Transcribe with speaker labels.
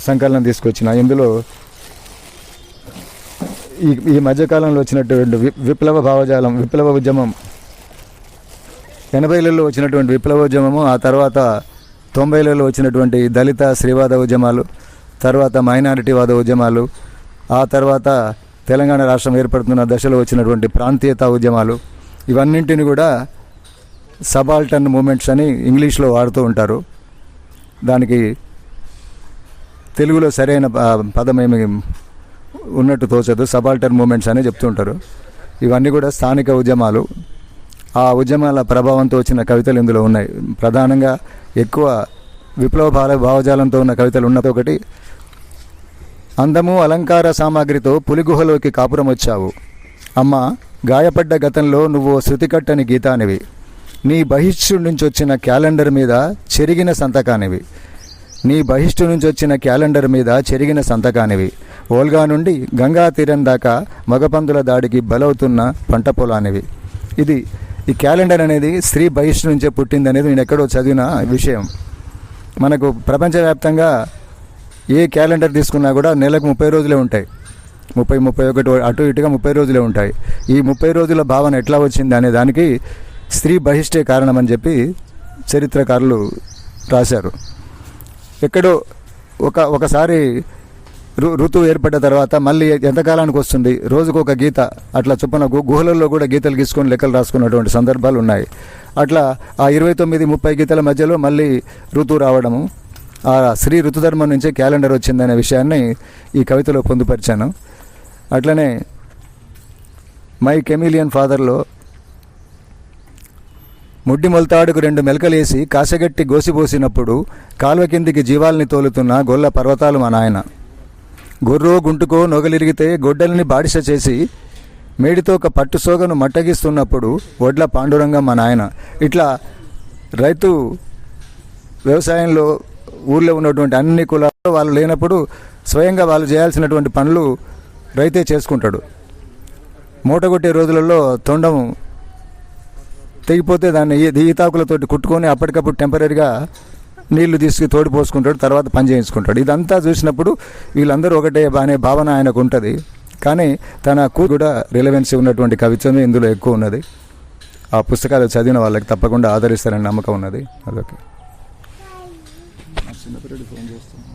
Speaker 1: సంకలనం తీసుకొచ్చిన. ఇందులో ఈ మధ్యకాలంలో వచ్చినటువంటి విప్లవ భావజాలం, విప్లవ ఉద్యమం, 80లలో వచ్చినటువంటి విప్లవ ఉద్యమము, ఆ తర్వాత 90లలో వచ్చినటువంటి దళిత స్త్రీవాద ఉద్యమాలు, తర్వాత మైనారిటీవాద ఉద్యమాలు, ఆ తర్వాత తెలంగాణ రాష్ట్రం ఏర్పడుతున్న దశలో వచ్చినటువంటి ప్రాంతీయతా ఉద్యమాలు, ఇవన్నింటిని కూడా సబాల్టర్న్ మూమెంట్స్ అని ఇంగ్లీష్లో వాడుతూ ఉంటారు. దానికి తెలుగులో సరైన పదం ఏమి ఉన్నట్టు తోచదు, సబాల్టర్న్ మూమెంట్స్ అని చెప్తుంటారు. ఇవన్నీ కూడా స్థానిక ఉద్యమాలు. ఆ ఉద్యమాల ప్రభావంతో వచ్చిన కవితలు ఇందులో ఉన్నాయి. ప్రధానంగా ఎక్కువ విప్లవ భావజాలంతో ఉన్న కవితలు ఉన్నది ఒకటి, అందము అలంకార సామాగ్రితో పులిగుహలోకి కాపురం వచ్చావు అమ్మ, గాయపడ్డ గతంలో నువ్వు శృతికట్టని గీతానివి, నీ బహిష్టు నుంచి వచ్చిన క్యాలెండర్ మీద చెరిగిన సంతకానివి, నీ బహిష్టు నుంచి వచ్చిన క్యాలెండర్ మీద చెరిగిన సంతకానివి, ఓల్గా నుండి గంగా తీరం దాకా మగపందుల దాడికి బలవుతున్న పంట పొలానివి. ఇది ఈ క్యాలెండర్ అనేది స్త్రీ బహిష్టు నుంచే పుట్టింది అనేది నేను ఎక్కడో చదివిన విషయం. మనకు ప్రపంచవ్యాప్తంగా ఏ క్యాలెండర్ తీసుకున్నా కూడా నెలకు 30 రోజులే ఉంటాయి, 30-31 అటు ఇటుగా 30 రోజులే ఉంటాయి. ఈ 30 రోజుల భావన ఎట్లా వచ్చింది అనే దానికి స్త్రీ బహిష్టే కారణమని చెప్పి చరిత్రకారులు రాశారు. ఎక్కడో ఒకసారి ఋతువు ఏర్పడ్డ తర్వాత మళ్ళీ ఎంతకాలానికి వస్తుంది, రోజుకు ఒక గీత, అట్లా చొప్పున గుహలలో కూడా గీతలు గీసుకొని లెక్కలు రాసుకున్నటువంటి సందర్భాలు ఉన్నాయి. అట్లా ఆ 29-30 గీతల మధ్యలో మళ్ళీ ఋతువు రావడము, ఆ స్త్రీ ఋతుధర్మం నుంచే క్యాలెండర్ వచ్చిందనే విషయాన్ని ఈ కవితలో పొందుపరిచాను. అట్లనే మై కెమిలియన్ ఫాదర్లో ముడ్డి మొలతాడుకు 2 మెలకలేసి కాసగట్టి గోసిపోసినప్పుడు కాల్వ కిందికి జీవాల్ని తోలుతున్న గొల్ల పర్వతాలు మా నాయన, గొర్రో గుంటుకో నొగలిరిగితే గొడ్డలిని బాడిస చేసి మేడితో ఒక పట్టు సోగను మట్టగిస్తున్నప్పుడు వడ్ల పాండురంగం మా నాయన. ఇట్లా రైతు వ్యవసాయంలో ఊళ్ళో ఉన్నటువంటి అన్ని కులాల్లో వాళ్ళు లేనప్పుడు స్వయంగా వాళ్ళు చేయాల్సినటువంటి పనులు రైతే చేసుకుంటాడు. మూటగొట్టే రోజులలో తొండం తెగిపోతే దాన్ని ఈతాకులతోటి కుట్టుకొని అప్పటికప్పుడు టెంపరీగా నీళ్లు తీసుకు తోడి పోసుకుంటాడు, తర్వాత పని చేయించుకుంటాడు. ఇదంతా చూసినప్పుడు వీళ్ళందరూ ఒకటే అనే భావన ఆయనకు ఉంటుంది. కానీ తన కూడా రిలవెన్సీ ఉన్నటువంటి కవిత్వమే ఇందులో ఎక్కువ ఉన్నది. ఆ పుస్తకాలు చదివిన వాళ్ళకి తప్పకుండా ఆదరిస్తారని నమ్మకం ఉన్నది. అదొకే. చిన్నపిల్లడు ఫోన్ చేస్తున్నాను.